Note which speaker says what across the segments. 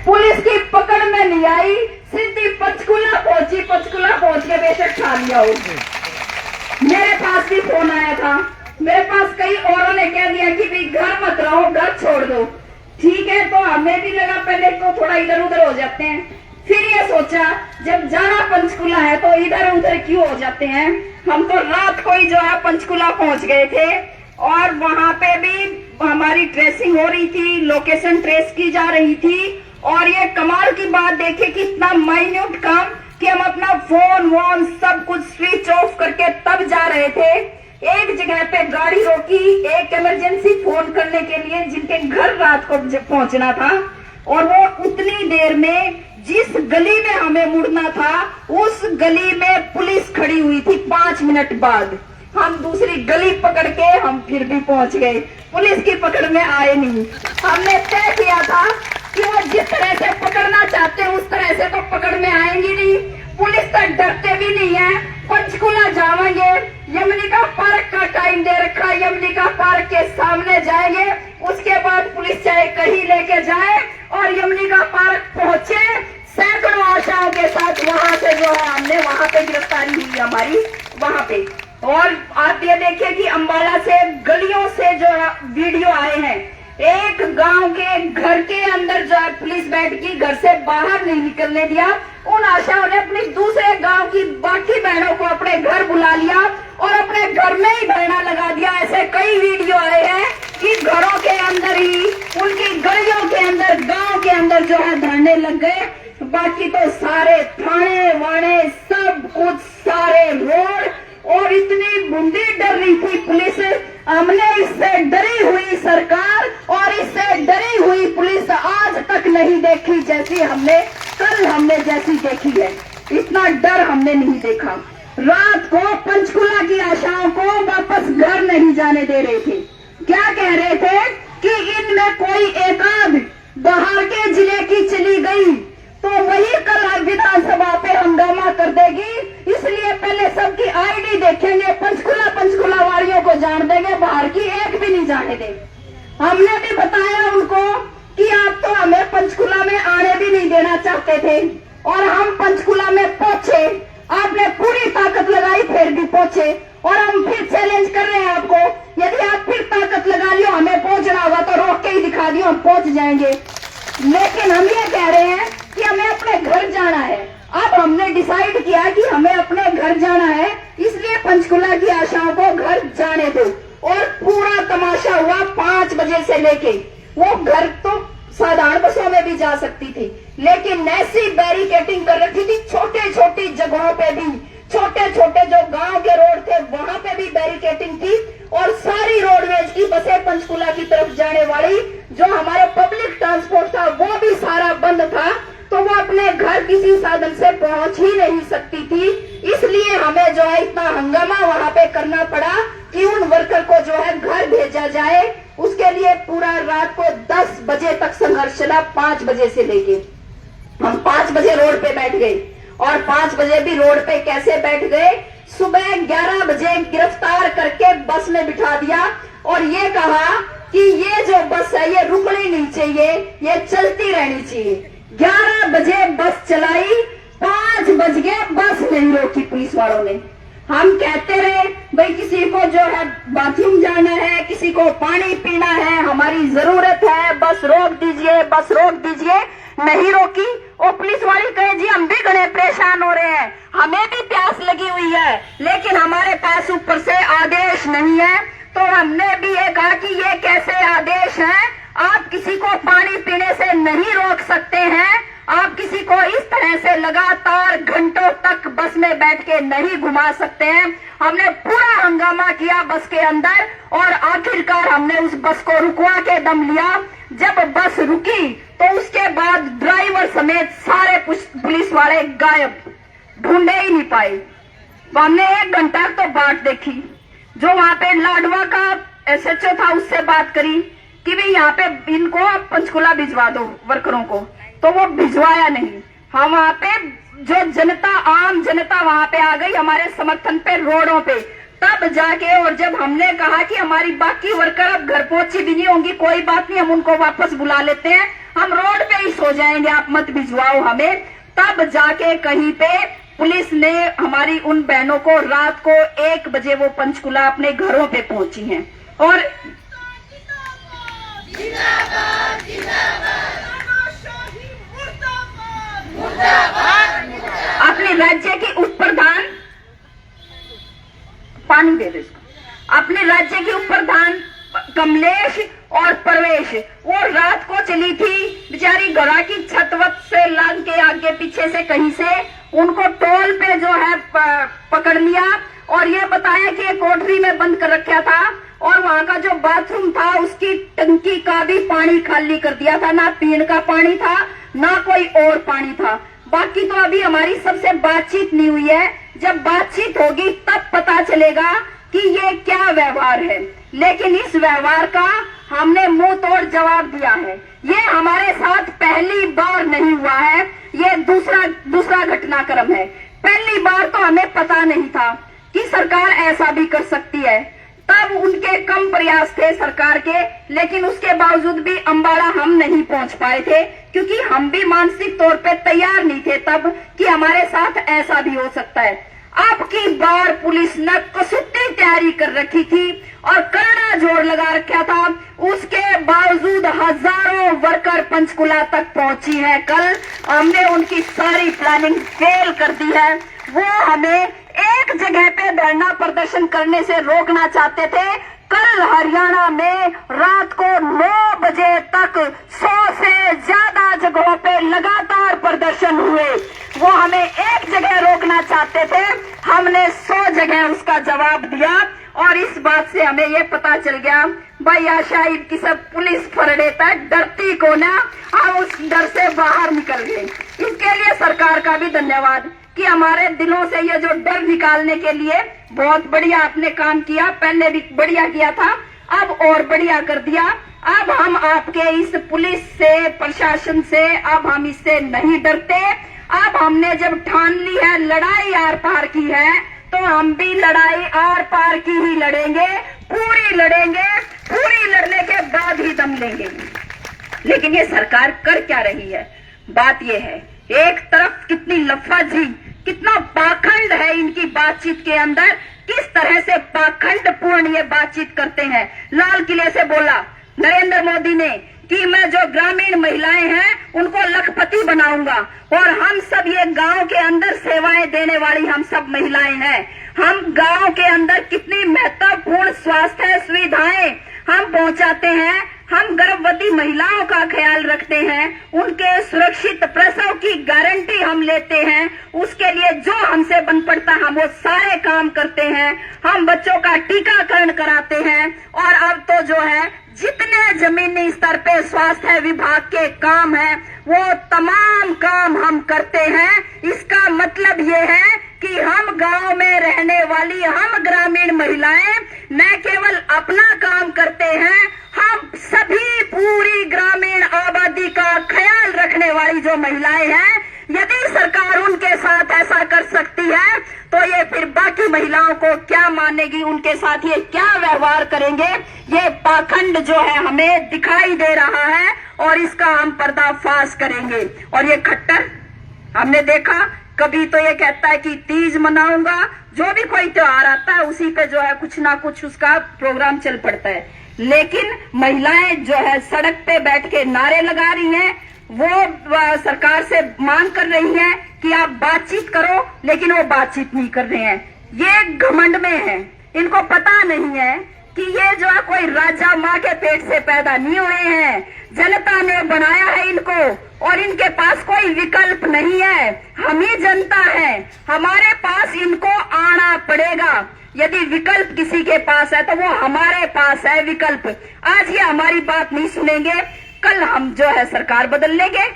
Speaker 1: Police की पकड़ में नहीं आई, सीधी पंचकुला पहुंची, पंचकुला पहुंच के बेशक खा लिया हो। मेरे पास भी फोन आया था, मेरे पास कई औरों ने कह दिया कि भाई घर मत रहो, घर छोड़ दो। ठीक है, तो हमें भी लगा पहले तो थोड़ा इधर उधर हो जाते हैं, फिर ये सोचा जब जाना पंचकुला है तो इधर उधर क्यों हो जाते हैं। हम तो रात को ही जो है पंचकुला पहुंच गए थे और वहां पे भी हमारी ट्रेसिंग हो रही थी, लोकेशन ट्रेस की जा रही थी। और ये कमाल की बात देखिए कि इतना माइन्यूट काम कि हम अपना फोन वोन सब कुछ स्विच ऑफ करके तब जा रहे थे। एक जगह पे गाड़ी रोकी, एक इमरजेंसी फोन करने के लिए जिनके घर रात को पहुंचना था, और वो उतनी देर में जिस गली में हमें मुड़ना था उस गली में पुलिस खड़ी हुई थी। 5 मिनट बाद हम दूसरी गली पकड़ के हम फिर भी पहुंच गए, पुलिस की पकड़ में आए नहीं। हमने तय किया था कि वो जिस तरह से पकड़ना चाहते हैं उस तरह से तो पकड़ में आएंगी नहीं, पुलिस तक डरते भी नहीं है। पंचकुला जाएंगे, यमुनिका पार्क का टाइम दे रखा, यमुनिका पार्क के सामने जाएंगे, उसके बाद पुलिस चाहे कहीं लेके जाए और यमुनिका पार्क पहुंचे। सैकड़ों आशाओं के साथ वहां से जो है हमने वहां पे गिरफ्तारी हुई हमारी वहां पे। और आप ये देखिए कि अंबाला से गलियों से जो है वीडियो आए हैं, एक गांव के घर के अंदर जो है पुलिस बैठ की, घर से बाहर नहीं निकलने दिया। उन आशाओं ने अपनी दूसरे गांव की बाकी बहनों को अपने घर बुला लिया और अपने घर में ही धरना लगा दिया। ऐसे कई वीडियो आए हैं कि घरों के अंदर ही, उनकी गलियों के अंदर, गांव के अंदर जो है धरने लग गए। बाकी तो सारे थाने वाने सब कुछ, सारे रोड, और इतनी बूंदी डर रही थी पुलिस। हमने इससे डरी हुई सरकार और इससे डरी हुई पुलिस आज तक नहीं देखी जैसी हमने कल जैसी देखी है। इतना डर हमने नहीं देखा। रात को पंचकुला की आशाओं को वापस घर नहीं जाने दे रहे थे। क्या कह रहे थे कि इनमें कोई एक आध बाहर के जिले की चली गई तो वही कल विधानसभा पे हंगामा कर देगी, इसलिए पहले सबकी आईडी देखेंगे, पंचकुला वालियों को जान देंगे, बाहर की एक भी नहीं जाने देंगे। हमने भी बताया उनको कि आप तो हमें पंचकुला में आने भी नहीं देना चाहते थे और हम पंचकुला में पहुंचे, आपने पूरी ताकत लगाई फिर भी पहुंचे। और हम फिर चैलेंज कर रहे हैं आपको, यदि आप फिर ताकत लगा लियो, हमें पहुंचना होगा तो रोक के ही दिखा दियो, हम पहुंच जाएंगे। लेकिन हम ये कह रहे हैं कि हमें अपने घर जाना है। अब हमने डिसाइड किया कि हमें अपने घर जाना है, इसलिए पंचकुला की आशाओं को घर जाने दो। और पूरा तमाशा हुआ 5 बजे से लेके। वो घर तो साधारण बसों में भी जा सकती थी, लेकिन ऐसी बैरिकेटिंग कर रखी थी, छोटे छोटी जगहों पे भी, छोटे छोटे जो गांव के रोड थे वहां पे भी बैरिकेटिंग थी। और सारी रोडवेज की बसें पंचकुला की तरफ जाने वाली, जो हमारे पब्लिक ट्रांसपोर्ट था वो भी सारा बंद था, तो वो अपने घर किसी साधन से पहुंच ही नहीं सकती थी। इसलिए हमें जो है इतना हंगामा वहां पे करना पड़ा कि उन वर्कर को जो है घर भेजा जाए। उसके लिए पूरा रात को 10 बजे तक संघर्ष चला। 5 बजे से लेके हम 5 बजे रोड पे बैठ गए, और 5 बजे भी रोड पे कैसे बैठ गए, सुबह 11 बजे गिरफ्तार करके बस में बिठा दिया और ये कहा कि ये जो बस है ये रुकनी नहीं चाहिए, ये चलती रहनी चाहिए। 11 बजे बस चलाई, 5 बज गए, बस नहीं रोकी पुलिस वालों ने। हम कहते रहे भाई किसी को जो है बाथरूम जाना है, किसी को पानी पीना है, हमारी जरूरत है, बस रोक दीजिए, बस रोक दीजिए। नहीं रोकी। और पुलिस वाली कहे जी हम भी घने परेशान हो रहे हैं, हमें भी प्यास लगी हुई है, लेकिन हमारे पास ऊपर से आदेश नहीं है। तो हमने भी ये कहा कि ये कैसे आदेश है, आप किसी को पानी पीने से नहीं रोक सकते हैं, आप किसी को इस तरह से लगातार घंटों तक बस में बैठ के नहीं घुमा सकते हैं। हमने पूरा हंगामा किया बस के अंदर और आखिरकार हमने उस बस को रुकवा के दम लिया। जब बस रुकी तो उसके बाद ड्राइवर समेत सारे पुलिस वाले गायब, ढूंढे ही नहीं पाए। तो हमने 1 घंटा तो बाट देखी। जो वहां पे लाडवा का SHO था उससे बात करी कि भाई यहाँ पे इनको पंचकुला भिजवा दो वर्करों को, तो वो भिजवाया नहीं। हम वहां पे जो जनता, आम जनता वहां पे आ गई हमारे समर्थन पे रोडों पे, तब जाके। और जब हमने कहा कि हमारी बाकी वर्कर अब घर पहुंची भी नहीं होंगी, कोई बात नहीं, हम उनको वापस बुला लेते हैं, हम रोड पे ही सो जाएंगे, आप मत भिजवाओ हमें। तब जाके कहीं पे पुलिस ने हमारी उन बहनों को रात को 1 बजे वो पंचकुला अपने घरों पे पहुंची हैं। और अपने राज्य के उप प्रधान, पानी दे दो इसको, अपने राज्य के उप प्रधान कमलेश और प्रवेश वो रात को चली थी बेचारी घोड़ा की छतवत से लांग के आगे पीछे से कहीं से उनको टोल पे जो है पकड़ लिया और ये बताया कि एक कोठरी में बंद कर रखा था और वहां का जो बाथरूम था उसकी टंकी का भी पानी खाली कर दिया था, ना पीने का पानी था ना कोई और पानी था। बाकी तो अभी हमारी सबसे बातचीत नहीं हुई है, जब बातचीत होगी तब पता चलेगा कि ये क्या व्यवहार है। लेकिन इस व्यवहार का हमने मुंह तोड़ जवाब दिया है। ये हमारे साथ पहली बार नहीं हुआ है, ये दूसरा घटनाक्रम है। पहली बार तो हमें पता नहीं था कि सरकार ऐसा भी कर सकती है, तब उनके कम प्रयास थे सरकार के, लेकिन उसके बावजूद भी अंबाला हम नहीं पहुंच पाए थे क्योंकि हम भी मानसिक तौर पे तैयार नहीं थे तब कि हमारे साथ ऐसा भी हो सकता है। अब की बार पुलिस ने कसौटी तैयारी कर रखी थी और करड़ा जोर लगा रखा था, उसके बावजूद हजारों वर्कर पंचकुला तक पहुंची है। कल हमने उनकी सारी प्लानिंग फेल कर दी है। वो हमें एक जगह पे धरना प्रदर्शन करने से रोकना चाहते थे। कल हरियाणा में रात को 9 बजे तक 100 से ज्यादा जगहों पे लगातार प्रदर्शन हुए। वो हमें एक जगह रोकना चाहते थे, हमने 100 जगह उसका जवाब दिया और इस बात से हमें ये पता चल गया भाई आशा की सब पुलिस फरड़े तक डरती को ना, हम उस डर से बाहर निकल गए। इसके लिए सरकार का भी धन्यवाद कि हमारे दिलों से ये जो डर निकालने के लिए बहुत बढ़िया आपने काम किया, पहले भी बढ़िया किया था, अब और बढ़िया कर दिया। अब हम आपके इस पुलिस से, प्रशासन से, अब हम इससे नहीं डरते। अब हमने जब ठान ली है लड़ाई आर पार की है तो हम भी लड़ाई आर पार की ही लड़ेंगे, पूरी लड़ेंगे, पूरी लड़ने के बाद ही दम लेंगे। लेकिन ये सरकार कर क्या रही है? बात ये है, एक तरफ कितनी लफाजी, कितना पाखंड है इनकी बातचीत के अंदर, किस तरह से पाखंड पूर्ण ये बातचीत करते हैं। लाल किले से बोला नरेंद्र मोदी ने कि मैं जो ग्रामीण महिलाएं हैं उनको लखपति बनाऊंगा और हम सब ये गांव के अंदर सेवाएं देने वाली हम सब महिलाएं हैं। हम गांव के अंदर कितनी महत्वपूर्ण स्वास्थ्य सुविधाएं हम पहुंचाते हैं, हम गर्भवती महिलाओं का ख्याल रखते हैं, उनके सुरक्षित प्रसव की गारंटी हम लेते हैं, उसके लिए जो हमसे बन पड़ता हम वो सारे काम करते हैं। हम बच्चों का टीकाकरण कराते हैं और अब तो जो है जितने जमीनी स्तर पे स्वास्थ्य विभाग के काम है वो तमाम काम हम करते हैं। इसका मतलब ये है कि हम गांव में रहने वाली हम ग्रामीण महिलाएं न केवल अपना काम करते हैं, हम सभी पूरी ग्रामीण आबादी का ख्याल रखने वाली जो महिलाएं हैं, यदि सरकार उनके साथ ऐसा कर सकती है तो ये फिर बाकी महिलाओं को क्या मानेगी, उनके साथ ये क्या व्यवहार करेंगे। ये पाखंड जो है हमें दिखाई दे रहा है और इसका हम पर्दाफाश करेंगे। और ये खट्टर हमने देखा, कभी तो ये कहता है कि तीज मनाऊंगा, जो भी कोई त्योहार आता है उसी पे जो है कुछ ना कुछ उसका प्रोग्राम चल पड़ता है। लेकिन महिलाएं जो है सड़क पे बैठ के नारे लगा रही हैं, वो सरकार से मांग कर रही हैं कि आप बातचीत करो, लेकिन वो बातचीत नहीं कर रहे हैं। ये घमंड में है, इनको पता नहीं है कि ये जो है कोई राजा माँ के पेट से पैदा नहीं हुए हैं, जनता ने बनाया है इनको और इनके पास कोई विकल्प नहीं है। हम ही जनता है, हमारे पास इनको आना पड़ेगा। यदि विकल्प किसी के पास है तो वो हमारे पास है विकल्प। आज ये हमारी बात नहीं सुनेंगे, कल हम जो है सरकार बदल लेंगे।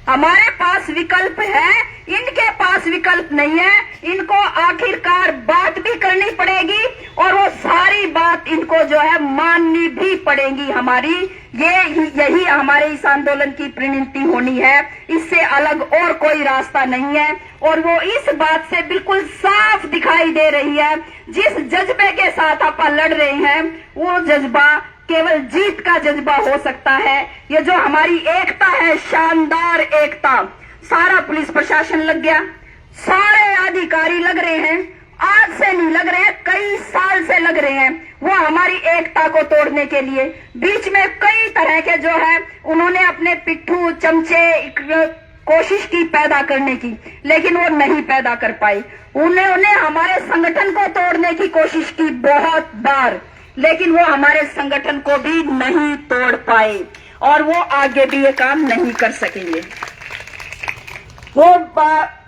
Speaker 1: हमारे पास विकल्प है, इनके पास विकल्प नहीं है। इनको आखिरकार बात भी करनी पड़ेगी और वो सारी बात इनको जो है माननी भी पड़ेगी हमारी। यही हमारे इस आंदोलन की परिणति होनी है, इससे अलग और कोई रास्ता नहीं है। और वो इस बात से बिल्कुल साफ दिखाई दे रही है, जिस जज्बे के साथ आप लड़ रहे हैं वो जज्बा केवल जीत का जज्बा हो सकता है। ये जो हमारी एकता है, शानदार एकता, सारा पुलिस प्रशासन लग गया, सारे अधिकारी लग रहे हैं, आज से नहीं लग रहे हैं, कई साल से लग रहे हैं, वो हमारी एकता को तोड़ने के लिए। बीच में कई तरह के जो है उन्होंने अपने पिट्ठू चमचे कोशिश की पैदा करने की, लेकिन वो नहीं पैदा कर पाए। उन्होंने हमारे संगठन को तोड़ने की कोशिश की बहुत बार, लेकिन वो हमारे संगठन को भी नहीं तोड़ पाए और वो आगे भी ये काम नहीं कर सकेंगे। वो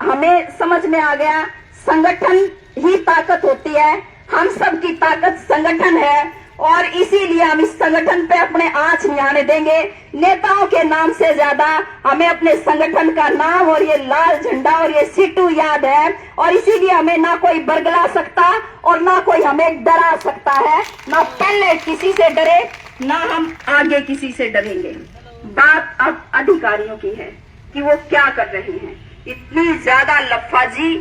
Speaker 1: हमें समझ में आ गया, संगठन ही ताकत होती है, हम सब की ताकत संगठन है और इसीलिए हम इस संगठन पे अपने आंच नहीं आने देंगे। नेताओं के नाम से ज्यादा हमें अपने संगठन का नाम और ये लाल झंडा और ये सीटू याद है और इसीलिए हमें ना कोई बरगला सकता और ना कोई हमें डरा सकता है। ना पहले किसी से डरे, ना हम आगे किसी से डरेंगे। बात अब अधिकारियों की है कि वो क्या कर रहे हैं। इतनी ज्यादा लफाजी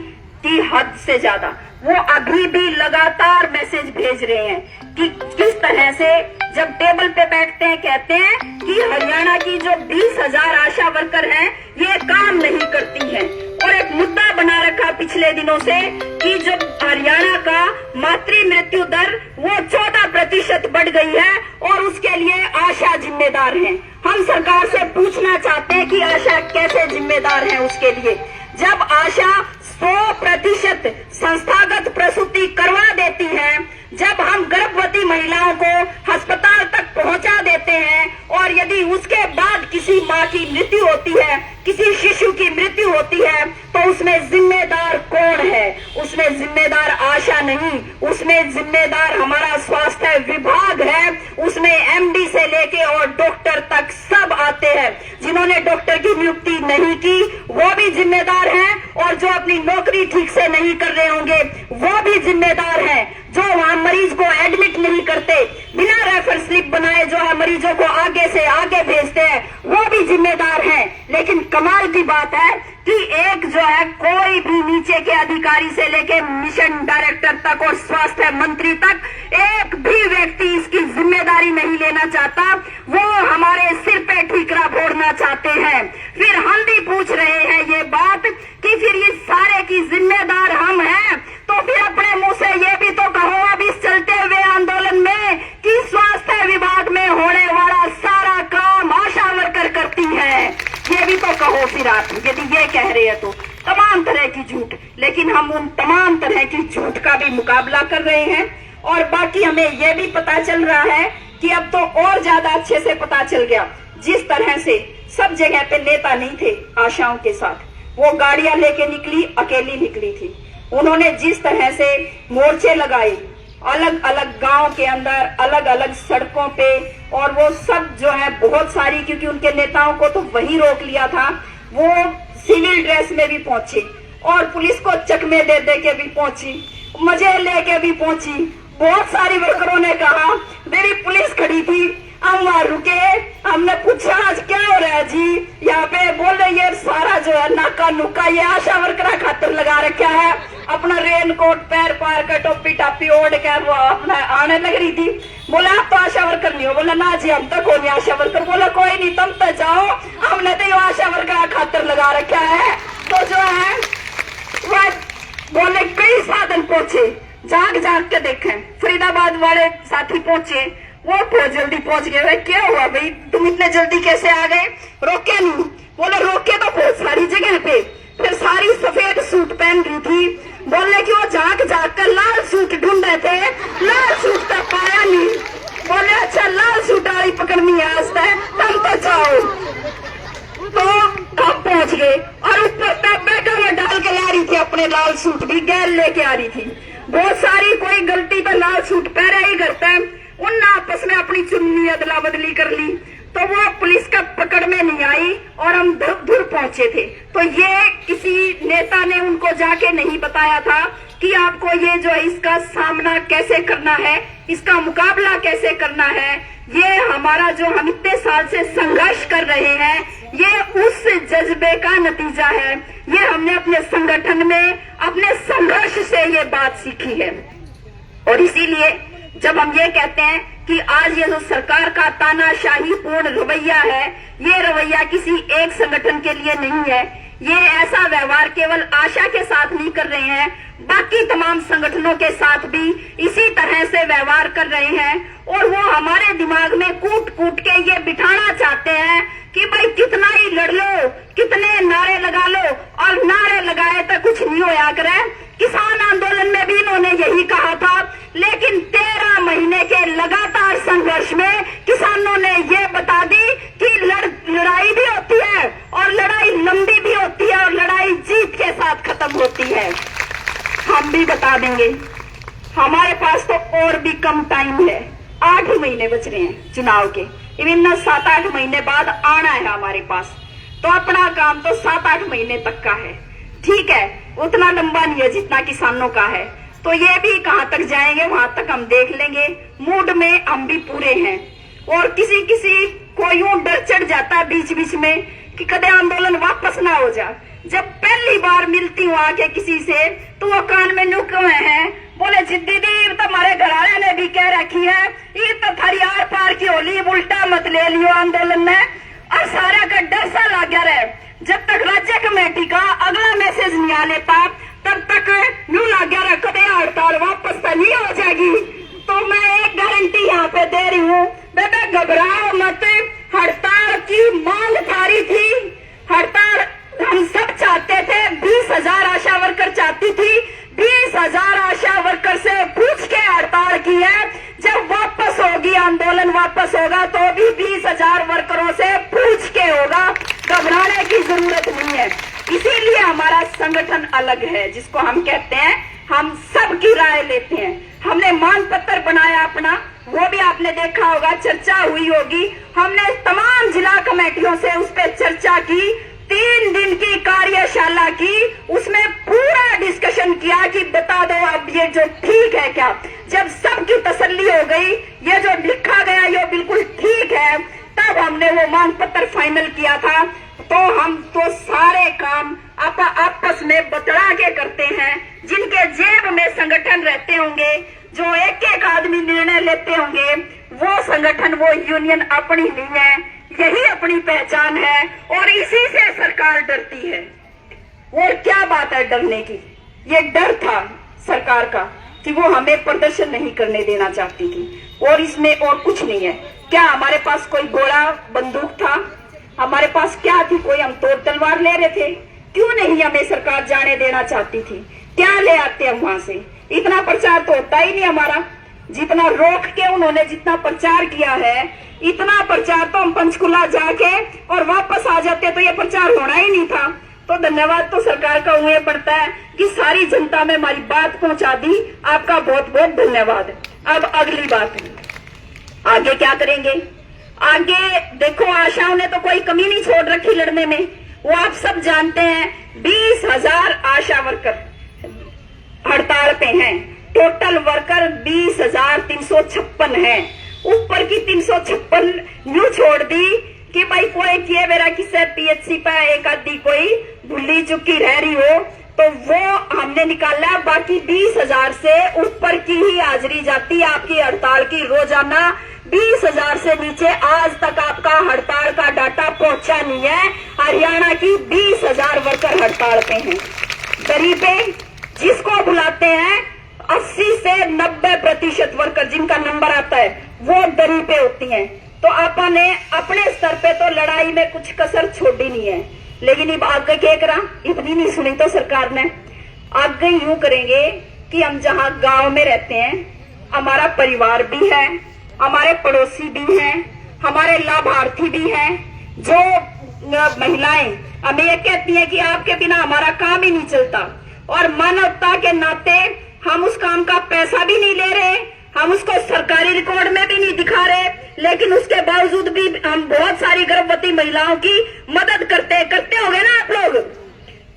Speaker 1: की हद से ज्यादा वो अभी भी लगातार मैसेज भेज रहे हैं कि किस तरह से जब टेबल पे बैठते हैं कहते हैं कि हरियाणा की जो 20,000 आशा वर्कर हैं ये काम नहीं करती हैं, और एक मुद्दा बना रखा पिछले दिनों से कि जब हरियाणा का मातृ मृत्यु दर वो 14% बढ़ गई है और उसके लिए आशा जिम्मेदार है। हम सरकार से पूछना चाहते हैं कि आशा कैसे जिम्मेदार है उसके लिए, जब आशा 100% संस्थागत प्रसूति करवा देती है, जब हम गर्भवती महिलाओं को अस्पताल तक पहुंचा देते हैं और यदि उसके बाद किसी माँ की मृत्यु होती है, किसी शिशु की मृत्यु होती है, तो उसमें जिम्मेदार कौन है? उसमें जिम्मेदार आशा नहीं, उसमें जिम्मेदार हमारा स्वास्थ्य विभाग है। उसमें एमडी से लेके और डॉक्टर तक सब आते हैं। जिन्होंने डॉक्टर की नियुक्ति नहीं की वो भी जिम्मेदार हैं और जो अपनी नौकरी ठीक से नहीं कर रहे होंगे वो भी जिम्मेदार हैं। जो वहां मरीज को एडमिट नहीं करते, बिना रेफर स्लिप बनाए जो है मरीजों को आगे से आगे भेजते हैं, वो भी जिम्मेदार हैं। लेकिन कमाल की बात है कि एक जो है कोई भी नीचे के अधिकारी से लेके मिशन डायरेक्टर तक और स्वास्थ्य मंत्री तक एक भी व्यक्ति इसकी जिम्मेदारी नहीं लेना चाहता। वो हमारे सिर पे ठीकरा फोड़ना चाहते हैं। फिर हम भी पूछ रहे हैं ये बात कि फिर ये सारे की जिम्मेदार हम हैं, तो फिर अपने मुंह से ये भी तो कहो अब इस चलते हुए आंदोलन में कि स्वास्थ्य विभाग में होने वाला सारा काम आशा वर्कर करती है। ये भी तो कहो फिर आप, यदि ये कह रहे हैं तो तमाम तरह की झूठ। लेकिन हम उन तमाम तरह की झूठ का भी मुकाबला कर रहे हैं और बाकी हमें यह भी पता चल रहा है कि अब तो और ज्यादा अच्छे से पता चल गया, जिस तरह से सब जगह पे नेता नहीं थे आशाओं के साथ, वो गाड़ियां लेके निकली, अकेली निकली थी। उन्होंने जिस तरह से मोर्चे लगाए अलग अलग गांव के अंदर, अलग अलग सड़कों पे, और वो सब जो है बहुत सारी, क्योंकि उनके नेताओं को तो वही रोक लिया था, वो सिविल ड्रेस में भी पहुंची और पुलिस को चकमे दे दे के भी पहुंची, मजे लेके भी पहुंची। बहुत सारी वर्करों ने कहा, मेरी पुलिस खड़ी थी, हम वहां रुके, हमने पूछा आज क्या हो रहा है जी यहाँ पे? बोल रहे ये सारा जो है नाका नुका ये आशा वर्कर खातिर लगा रखा है। अपना रेन कोट पैर पार का टोपी टापी ओढ़ कर वो अपना आने लग रही थी। बोला आप तो आशा वर्कर नहीं हो? बोला ना जी हम तो कौन आशा वर्कर। बोला कोई नहीं तुम तो जाओ, हमने तो ये आशा वर्कर खातिर लगा रखा है। तो जो है वह बोले कई साधन पहुंचे, जाग जाग के देखें। फरीदाबाद वाले साथी पहुंचे, वो बहुत जल्दी पहुंच गए। भाई क्या हुआ भाई, तुम इतने जल्दी कैसे आ गए? रोके नहीं? बोले रोके तो बहुत सारी जगह पे। फिर सारी सफेद सूट पहन रही थी, बोलने की वो जाग जाग कर लाल सूट ढूंढ रहे थे, लाल सूट तो पाया नहीं। बोले अच्छा लाल सूट वाली पकड़नी है आज तक, तुम तो जाओ। तो हम पहुंच गए और ऊपर तक बैठा में डाल के ला रही थी, अपने लाल सूट भी गैर लेके आ रही थी। बहुत सारी कोई गलती तो लाल सूट पहना ही करता है, उन आपस में अपनी चुन्नी अदला बदली कर ली, तो वो पुलिस का पकड़ में नहीं आई और हम धुर पहुंचे थे। तो ये किसी नेता ने उनको जाके नहीं बताया था कि आपको ये जो है इसका सामना कैसे करना है, इसका मुकाबला कैसे करना है। ये हमारा जो हम इतने साल से संघर्ष कर रहे हैं, ये उस जज्बे का नतीजा है। ये हमने अपने संगठन में अपने संघर्ष से ये बात सीखी है। और इसीलिए जब हम ये कहते हैं कि आज ये जो सरकार का तानाशाही पूर्ण रवैया है, ये रवैया किसी एक संगठन के लिए नहीं है। ये ऐसा व्यवहार केवल आशा के साथ नहीं कर रहे हैं, बाकी तमाम संगठनों के साथ भी इसी तरह से व्यवहार कर रहे हैं। और वो हमारे दिमाग में कूट कूट के ये बिठाना चाहते हैं कि भाई कितना ही लड़ लो, कितने नारे लगा लो, और नारे लगाए तो कुछ नहीं होया करे। किसान आंदोलन में भी इन्होंने यही कहा था, लेकिन 13 महीने के लगातार संघर्ष में किसानों ने ये बता दी कि लड़ाई भी होती है और लड़ाई लंबी भी होती है और लड़ाई जीत के साथ खत्म होती है। हम भी बता देंगे, हमारे पास तो और भी कम टाइम है, 8 महीने बच रहे हैं चुनाव के। इवन 7-8 महीने बाद आना है हमारे पास, तो अपना काम तो 7-8 महीने तक का है। ठीक है, उतना लंबा नहीं है जितना किसानों का है। तो ये भी कहां तक जाएंगे वहां तक हम देख लेंगे। मूड में हम भी पूरे हैं। और किसी किसी को यूं डर चढ़ जाता है बीच बीच में कि कदे आंदोलन वापस ना हो जाए। जब पहली बार मिलती हूँ आके किसी से, तो वो कान में नुक हुए हैं, बोले दीदी तो हमारे घरवाले ने भी कह रखी है, ये तो थारी आर पार की होली, उल्टा मत ले लियो आंदोलन में। और सारा का डर सा लग गया रहे। जब तक राज्य कमेटी का अगला मैसेज नहीं आ लेता, तब तक यूं लग गया रहा कदे हड़ताल वापस तो नहीं हो जाएगी। तो मैं एक गारंटी यहाँ पे दे रही हूँ, बेटा घबराओ मत। हड़ताल की मांग थारी थी, हड़ताल हम सब चाहते थे। 20,000 आशा वर्कर चाहती थी, 20,000 आशा वर्कर से पूछ के हड़ताल की है। जब वापस होगी आंदोलन वापस होगा तो भी 20,000 वर्करों से पूछ के होगा, घबराने की जरूरत नहीं है। इसीलिए हमारा संगठन अलग है, जिसको हम कहते हैं हम सबकी राय लेते हैं। हमने मांग पत्र बनाया अपना, वो भी आपने देखा होगा, चर्चा हुई होगी। हमने तमाम जिला कमेटियों से उस पर चर्चा की, 3 दिन की कार्यशाला की, उसमें पूरा डिस्कशन किया कि बता दो अब ये जो ठीक है क्या। जब सबकी तसल्ली हो गई, ये जो लिखा गया ये बिल्कुल ठीक है, तब हमने वो मांग पत्र फाइनल किया था। तो हम तो सारे काम आपस में बतला के करते हैं। जिनके जेब में संगठन रहते होंगे, जो एक एक आदमी निर्णय लेते होंगे, वो संगठन, वो यूनियन अपनी नहीं है, यही अपनी पहचान है। और इसी से सरकार डरती है। और क्या बात है डरने की, ये डर था सरकार का कि वो हमें प्रदर्शन नहीं करने देना चाहती थी। और इसमें और कुछ नहीं है। क्या हमारे पास कोई गोला बंदूक था? हमारे पास क्या थी? कोई हम तोड़ तलवार ले रहे थे? क्यों नहीं हमें सरकार जाने देना चाहती थी? क्या ले आते हम वहां से? इतना प्रचार तो होता ही नहीं हमारा। जितना रोक के उन्होंने जितना प्रचार किया है, इतना प्रचार तो हम पंचकुला जाके और वापस आ जाते तो ये प्रचार होना ही नहीं था। तो धन्यवाद तो सरकार का उन्हें पड़ता है कि सारी जनता में हमारी बात पहुंचा दी। आपका बहुत बहुत धन्यवाद। अब अगली बात, आगे क्या करेंगे? आगे देखो, आशाओं ने तो कोई कमी नहीं छोड़ रखी लड़ने में, वो आप सब जानते हैं। 20,000 आशा वर्कर हड़ताल पे हैं। टोटल वर्कर 20,356 है। ऊपर की 356 यूं छोड़ दी कि भाई कोई किए मेरा किसी PHC पे एक आदि कोई भूली चुकी रह रही हो, तो वो हमने निकाला। बाकी 20,000 से ऊपर की ही हाजिरी जाती आपकी हड़ताल की। रोजाना 20,000 से नीचे आज तक आपका हड़ताल का डाटा पहुंचा नहीं है। हरियाणा की 20,000 वर्कर हड़ताल पे हैं। गरीबे जिसको बुलाते हैं, 80 से 90% वर्कर जिनका नंबर आता है वो दरी पे होती हैं। तो आपने अपने स्तर पे तो लड़ाई में कुछ कसर छोड़ी नहीं है। लेकिन अब आगे क्या करा, इतनी नहीं सुनी तो सरकार ने। आगे यूं करेंगे कि हम जहां गांव में रहते हैं, हमारा परिवार भी है, हमारे पड़ोसी भी हैं, हमारे लाभार्थी भी हैं। जो महिलाएं हमें ये कहती हैं कि आपके बिना हमारा काम ही नहीं चलता, और मानवता के नाते हम उस काम का पैसा भी नहीं ले रहे, हम उसको सरकारी रिकॉर्ड में भी नहीं दिखा रहे, लेकिन उसके बावजूद भी हम बहुत सारी गर्भवती महिलाओं की मदद करते होंगे ना आप लोग।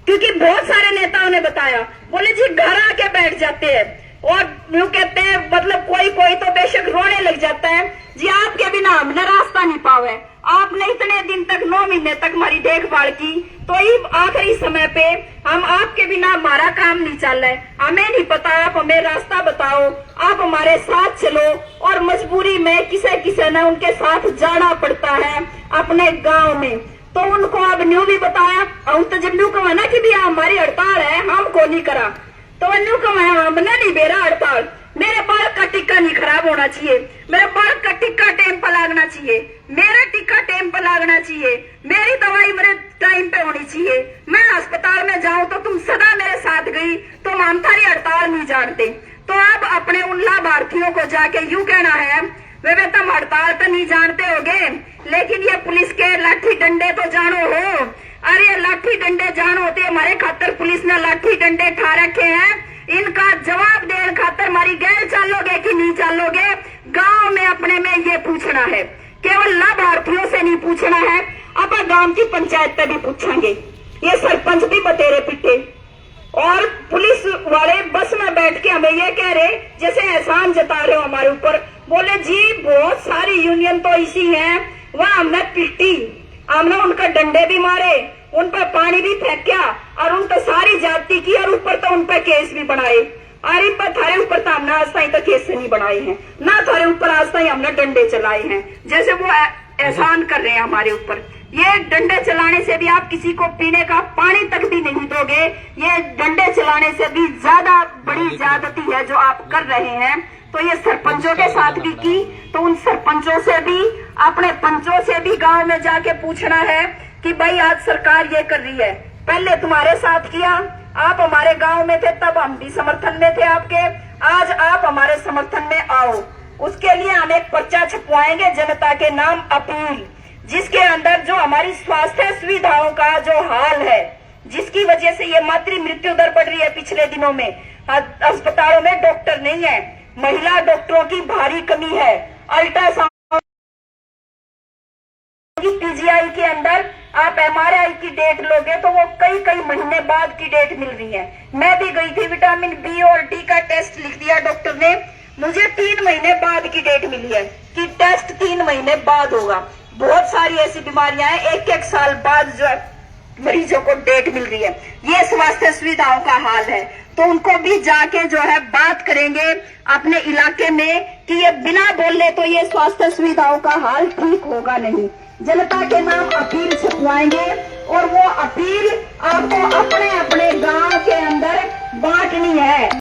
Speaker 1: क्योंकि बहुत सारे नेताओं ने बताया, बोले जी घर आके बैठ जाते हैं और यूं कहते हैं, मतलब कोई कोई तो बेशक रोने लग जाता है, जी आपके बिना हमने रास्ता नहीं पावे, आपने इतने दिन तक 9 महीने तक हमारी देखभाल की, तो आखिरी समय पे हम आपके बिना हमारा काम नहीं चल रहा है, हमें नहीं पता, आप हमें रास्ता बताओ, आप हमारे साथ चलो। और मजबूरी में किसे किसे ने उनके साथ जाना पड़ता है अपने गांव में। तो उनको अब न्यू भी बताया, और तो जब न्यू कहा ना कि भी हमारी हड़ताल है, हमको नहीं करा, तो न्यू कहा हमने नहीं बेरा हड़ताल। मेरे बाल का टिक्का नहीं खराब होना चाहिए, मेरे बाल का टिक्का टाइम पर लगना चाहिए, मेरा टिक्का टाइम पर लगना चाहिए, मेरी दवाई मेरे टाइम पे होनी चाहिए। मैं अस्पताल में जाऊं तो तुम सदा मेरे साथ गई, तो हम थारी हड़ताल नहीं जानते। तो अब अपने उन लाभार्थियों को जाके यूं कहना है, वे तुम हड़ताल तो नहीं जानते होगे, लेकिन ये पुलिस के लाठी डंडे तो जानो हो। अरे लाठी डंडे जानो होते, हमारे खातर पुलिस ने लाठी डंडे ठा रखे हैं, इनका जवाब देने खातर हमारी गैर चलोगे कि नहीं चलोगे। गांव में अपने में ये पूछना है, केवल लाभार्थियों से नहीं पूछना है, अब गांव की पंचायत पे भी पूछेंगे। ये सरपंच भी बतेरे पिटे, और पुलिस वाले बस में बैठ के हमें ये कह रहे जैसे एहसान जता रहे हो हमारे ऊपर। बोले जी बहुत सारी यूनियन तो इसी है, वह हमने पिटी, हमने उनका डंडे भी मारे, उन पर पानी भी फेंका, और उन पर सारी जाति की, और ऊपर तो उन पर केस भी बनाए। और इन पर थारे ऊपर तो हमने आज तक तो केस नहीं बनाए हैं, ना थारे ऊपर आज तक हमने डंडे चलाए हैं, जैसे वो एहसान कर रहे हैं हमारे ऊपर। ये डंडे चलाने से भी आप किसी को पीने का पानी तक भी नहीं दोगे, ये डंडे चलाने से भी ज्यादा बड़ी ज्यादती है जो आप कर रहे हैं। तो ये सरपंचों के साथ भी की, तो उन सरपंचों से भी, अपने पंचों से भी गांव में जाके पूछना है कि भाई आज सरकार ये कर रही है, पहले तुम्हारे साथ किया, आप हमारे गांव में थे तब हम भी समर्थन में थे आपके, आज आप हमारे समर्थन में आओ। उसके लिए हम एक पर्चा छपवाएंगे जनता के नाम अपील, जिसके अंदर जो हमारी स्वास्थ्य सुविधाओं का जो हाल है, जिसकी वजह से ये मातृ मृत्यु दर बढ़ रही है पिछले दिनों में, अस्पतालों में डॉक्टर नहीं है, महिला डॉक्टरों की भारी कमी है, अल्ट्रासाउंड पीजीआई के अंदर आप एमआरआई की डेट लोगे तो वो कई महीने बाद की डेट मिल रही है। मैं भी गई थी, विटामिन बी और डी का टेस्ट लिख दिया डॉक्टर ने, मुझे 3 महीने बाद की डेट मिली है कि टेस्ट 3 महीने बाद होगा। बहुत सारी ऐसी बीमारियां हैं 1-1 साल बाद जो मरीजों को डेट मिल रही है। ये स्वास्थ्य सुविधाओं का हाल है, तो उनको भी जाके जो है बात करेंगे अपने इलाके में कि ये बिना बोले तो ये स्वास्थ्य सुविधाओं का हाल ठीक होगा नहीं। जनता के नाम अपील छपवाएंगे, और वो अपील आपको अपने अपने गांव के अंदर बांटनी है।